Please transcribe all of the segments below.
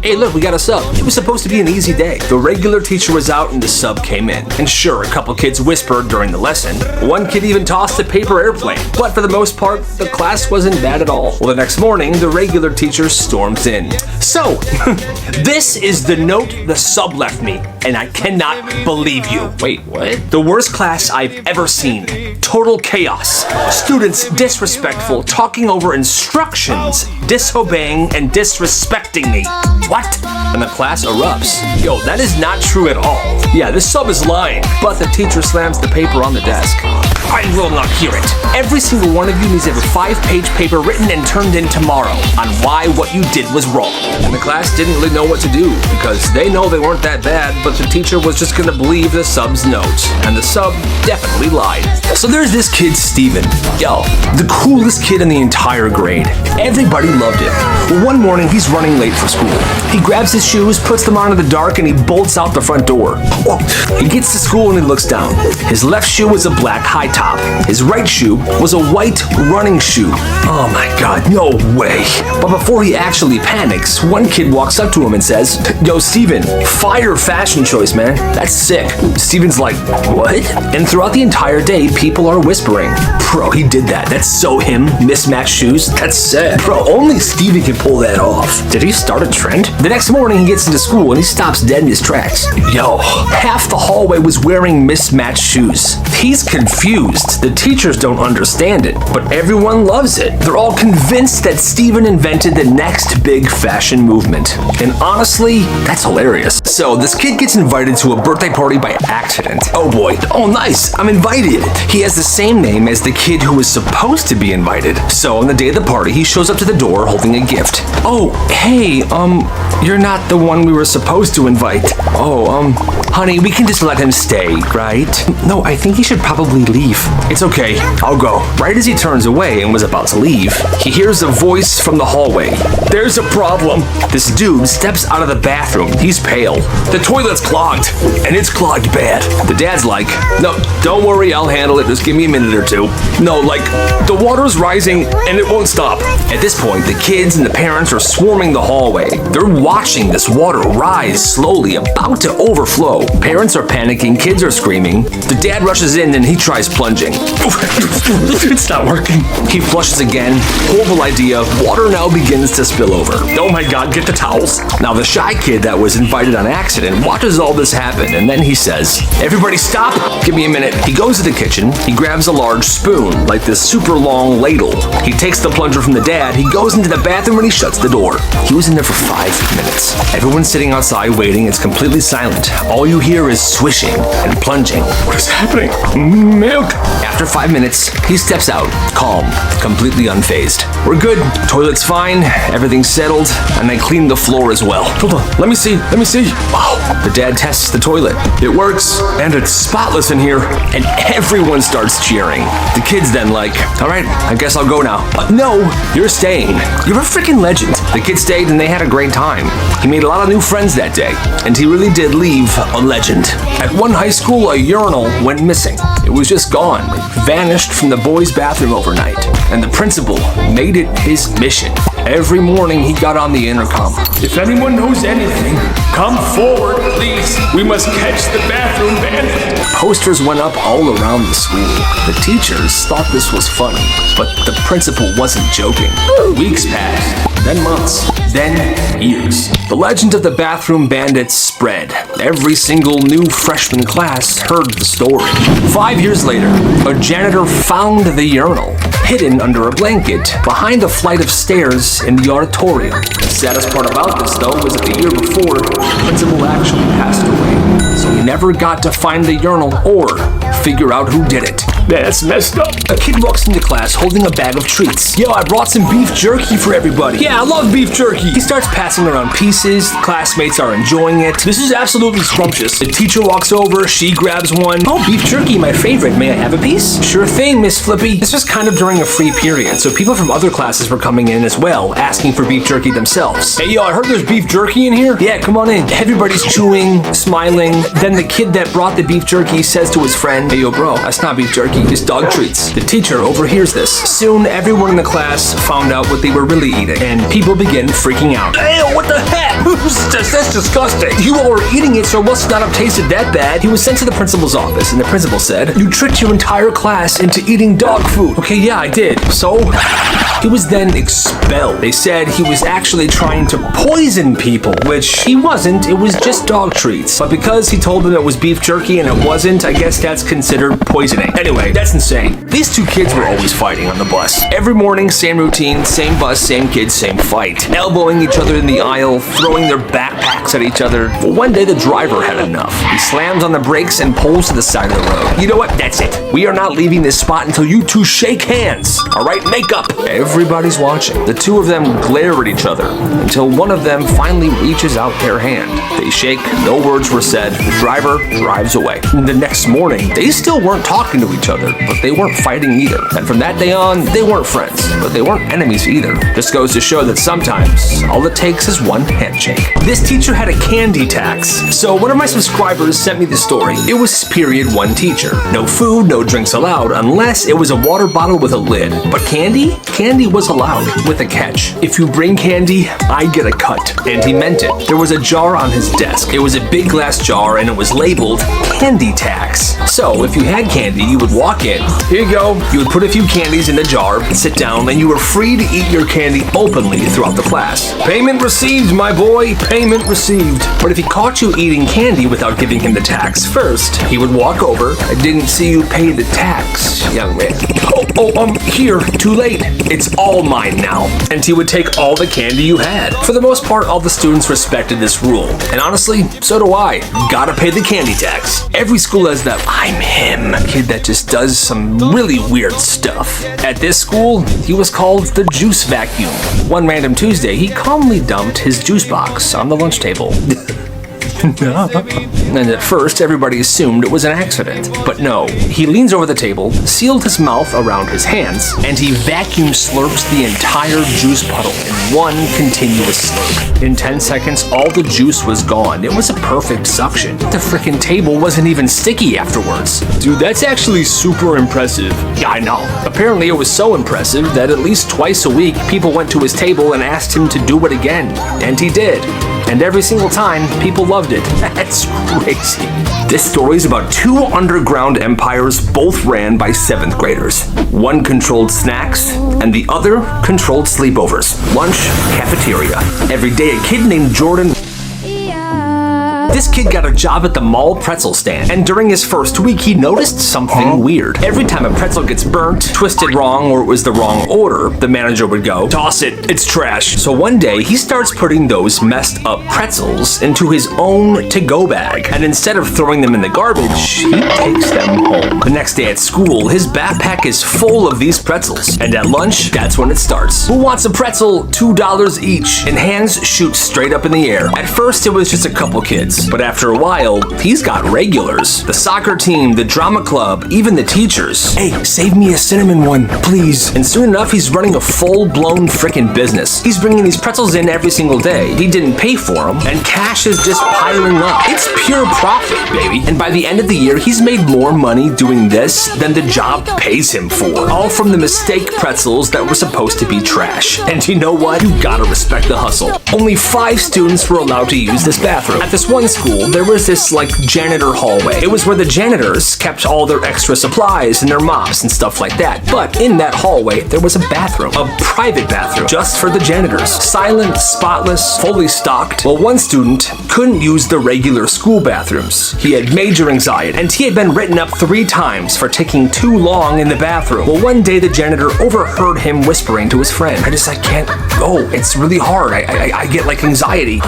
Hey look, we got a sub. It was supposed to be an easy day. The regular teacher was out and the sub came in. And sure, a couple kids whispered during the lesson. One kid even tossed a paper airplane. But for the most part, the class wasn't bad at all. Well, the next morning, the regular teacher storms in. So, this is the note the sub left me, and I cannot believe you. Wait, what? The worst class I've ever seen. Total chaos. Students disrespectful, talking over instructions, disobeying, and disrespecting me. What? And the class erupts. Yo, that is not true at all. Yeah, this sub is lying. But the teacher slams the paper on the desk. I will not hear it. Every single one of you needs to have a 5-page paper written and turned in tomorrow on why what you did was wrong. And the class didn't really know what to do because they know they weren't that bad, but the teacher was just gonna believe the sub's note. And the sub definitely lied. So there's this kid, Steven. Yo, the coolest kid in the entire grade. Everybody loved him. Well, one morning he's running late for school. He grabs his shoes, puts them on in the dark, and he bolts out the front door. Well, he gets to school and he looks down. His left shoe was a black high top. His right shoe was a white running shoe. Oh my god, no way. But before he actually panics, one kid walks up to him and says, "Yo, Steven, fire fashion choice, man. That's sick." Steven's like, "What?" And throughout the entire day, people are whispering, "Bro, he did that. That's so him. Mismatched shoes. That's sick. Bro, only Steven can pull that off. Did he start a trend?" The next morning, he gets into school and he stops dead in his tracks. Yo, half the hallway was wearing mismatched shoes. He's confused. The teachers don't understand it, but everyone loves it. They're all convinced that Steven invented the next big fashion movement. And honestly, that's hilarious. So this kid gets invited to a birthday party by accident. Oh boy. Oh nice, I'm invited. He has the same name as the kid who was supposed to be invited. So on the day of the party, he shows up to the door holding a gift. "Oh, hey, you're not the one we were supposed to invite. Oh, honey, we can just let him stay, right?" "No, I think he should probably leave." "It's okay, I'll go." Right as he turns away and was about to leave, he hears a voice from the hallway. "There's a problem." This dude steps out of the bathroom. He's pale. "The toilet's clogged, and it's clogged bad." The dad's like, "No, don't worry, I'll handle it. Just give me a minute or two." "No, like, the water's rising, and it won't stop." At this point, the kids and the parents are swarming the hallway. They're watching this water rise slowly, about to overflow. Parents are panicking, kids are screaming. The dad rushes in and he tries plunging. It's not working. He flushes again. Horrible idea. Water now begins to spill over. Oh my god, get the towels. Now the shy kid that was invited on accident watches all this happen and then he says, "Everybody stop, give me a minute." He goes to the kitchen, he grabs a large spoon, like this super long ladle. He takes the plunger from the dad, he goes into the bathroom and he shuts the door. He was in there for 5 minutes. Everyone's sitting outside waiting, it's completely silent. All you hear is swishing and plunging. What is happening? Milk! After 5 minutes, he steps out, calm, completely unfazed. "We're good, toilet's fine, everything's settled, and they cleaned the floor as well." "Hold on, let me see. Wow. The dad tests the toilet. "It works, and it's spotless in here." And everyone starts cheering. The kid's then like, "All right, I guess I'll go now." "No, you're staying. You're a freaking legend." The kid stayed and they had a great time. He made a lot of new friends that day, and he really did leave a legend. At one high school, a urinal went missing. It was just gone. It vanished from the boys' bathroom overnight, and the principal made it his mission. Every morning he got on the intercom. "If anyone knows anything, come forward, please. We must catch the bathroom bandit." Posters went up all around the school. The teachers thought this was funny, but the principal wasn't joking. Weeks passed, then months, then years. The legend of the bathroom bandits spread. Every single new freshman class heard the story. 5 years later, a janitor found the urinal, hidden under a blanket, behind a flight of stairs in the auditorium. The saddest part about this, though, was that the year before, the principal actually passed away. So he never got to find the urinal or figure out who did it. That's messed up. A kid walks into class holding a bag of treats. "Yo, I brought some beef jerky for everybody." "Yeah, I love beef jerky." He starts passing around pieces. Classmates are enjoying it. This is absolutely scrumptious. The teacher walks over, she grabs one. "Oh, beef jerky, my favorite. May I have a piece?" "Sure thing, Miss Flippy." This was kind of during a free period, so people from other classes were coming in as well, asking for beef jerky themselves. "Hey, yo, I heard there's beef jerky in here." "Yeah, come on in." Everybody's chewing, smiling. Then the kid that brought the beef jerky says to his friend, "Hey, yo, bro, that's not beef jerky. jerky, just dog treats. The teacher overhears this. Soon, everyone in the class found out what they were really eating, and people began freaking out. Ew, what the heck? That's disgusting. You all were eating it, so it must not have tasted that bad. He was sent to the principal's office, and the principal said, "You tricked your entire class into eating dog food." Okay, yeah, I did. So? He was then expelled. They said he was actually trying to poison people, which he wasn't. It was just dog treats. But because he told them it was beef jerky and it wasn't, I guess that's considered poisoning. Anyway, that's insane. These two kids were always fighting on the bus. Every morning, same routine, same bus, same kids, same fight. Elbowing each other in the aisle, throwing their backpacks at each other. Well, one day the driver had enough. He slams on the brakes and pulls to the side of the road. You know what? That's it. We are not leaving this spot until you two shake hands. All right, make up. Everybody's watching. The two of them glare at each other until one of them finally reaches out their hand. They shake, no words were said. The driver drives away. The next morning, they still weren't talking to each other, but they weren't fighting either. And from that day on, they weren't friends, but they weren't enemies either. Just goes to show that sometimes all it takes is one handshake. This teacher had a candy tax. So one of my subscribers sent me the story. It was period one teacher. No food, no drinks allowed, unless it was a water bottle with a lid. But candy? Candy was allowed, with a catch. If you bring candy, I get a cut. And he meant it. There was a jar on his desk. It was a big glass jar and it was labeled candy tax. So if you had candy, you would walk in. Here you go. You would put a few candies in the jar, sit down, and you were free to eat your candy openly throughout the class. Payment received, my boy. Payment received. But if he caught you eating candy without giving him the tax first, he would walk over. I didn't see you pay the tax, young man. Here. Too late. It's all mine now. And he would take all the candy you had. For the most part, all the students respected this rule. And honestly, so do I. Gotta pay the candy tax. Every school has that I'm him kid that just does some really weird stuff. At this school, he was called the juice vacuum. One random Tuesday, he calmly dumped his juice box on the lunch table. And at first, everybody assumed it was an accident. But no, he leans over the table, sealed his mouth around his hands, and he vacuum slurps the entire juice puddle in one continuous slurp. In 10 seconds, all the juice was gone. It was a perfect suction. The frickin' table wasn't even sticky afterwards. Dude, that's actually super impressive. Yeah, I know. Apparently it was so impressive that at least twice a week, people went to his table and asked him to do it again. And he did. And every single time, people loved it. That's crazy. This story is about two underground empires, both ran by 7th graders. One controlled snacks, and the other controlled sleepovers. Lunch, cafeteria. Every day, a kid named Jordan. This kid got a job at the mall pretzel stand, and during his first week, he noticed something weird. Every time a pretzel gets burnt, twisted wrong, or it was the wrong order, the manager would go, "Toss it, it's trash." So one day, he starts putting those messed up pretzels into his own to-go bag, and instead of throwing them in the garbage, he takes them home. The next day at school, his backpack is full of these pretzels, and at lunch, that's when it starts. Who wants a pretzel? $2 each, and hands shoot straight up in the air. At first, it was just a couple kids. But after a while, he's got regulars. The soccer team, the drama club, even the teachers. "Hey, save me a cinnamon one, please." And soon enough, he's running a full-blown frickin' business. He's bringing these pretzels in every single day. He didn't pay for them, and cash is just piling up. It's pure profit, baby. And by the end of the year, he's made more money doing this than the job pays him for. All from the mistake pretzels that were supposed to be trash. And you know what? You gotta respect the hustle. Only 5 students were allowed to use this bathroom. At this one school, there was this janitor hallway. It was where the janitors kept all their extra supplies and their mops and stuff like that. But in that hallway, there was a bathroom, a private bathroom, just for the janitors. Silent, spotless, fully stocked. Well, one student couldn't use the regular school bathrooms. He had major anxiety, and he had been written up 3 times for taking too long in the bathroom. Well, one day the janitor overheard him whispering to his friend, I can't go. It's really hard. I get anxiety.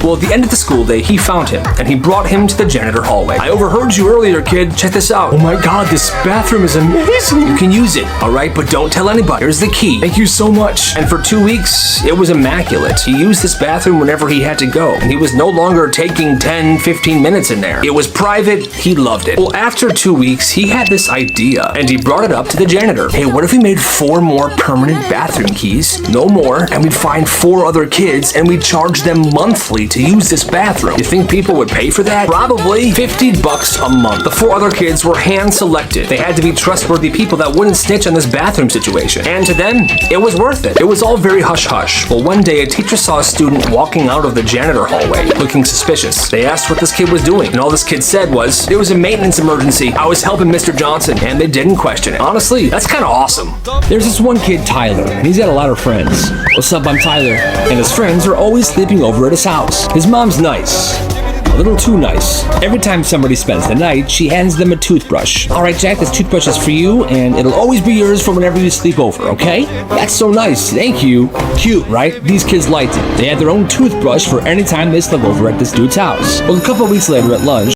Well, at the end of the school day, he found him, and he brought him to the janitor hallway. "I overheard you earlier, kid. Check this out." "Oh my god, this bathroom is amazing." "You can use it, all right? But don't tell anybody. Here's the key." "Thank you so much." And for 2 weeks, it was immaculate. He used this bathroom whenever he had to go, and he was no longer taking 10, 15 minutes in there. It was private. He loved it. Well, after 2 weeks, he had this idea, and he brought it up to the janitor. "Hey, what if we made 4 more permanent bathroom keys? No more, and we'd find 4 other kids, and we'd charge them monthly to use this bathroom. You think people would pay for that? Probably. $50 a month. The 4 other kids were hand-selected. They had to be trustworthy people that wouldn't snitch on this bathroom situation. And to them, it was worth it. It was all very hush-hush. Well, one day, a teacher saw a student walking out of the janitor hallway, looking suspicious. They asked what this kid was doing, and all this kid said was, "It was a maintenance emergency. I was helping Mr. Johnson," and they didn't question it. Honestly, that's kind of awesome. There's this one kid, Tyler, and he's got a lot of friends. What's up, I'm Tyler. And his friends are always sleeping over at his house. His mom's nice. A little too nice. Every time somebody spends the night, she hands them a toothbrush. "All right, Jack, this toothbrush is for you, and it'll always be yours for whenever you sleep over, okay?" "That's so nice, thank you." Cute, right? These kids liked it. They had their own toothbrush for any time they slept over at this dude's house. Well, a couple weeks later at lunch,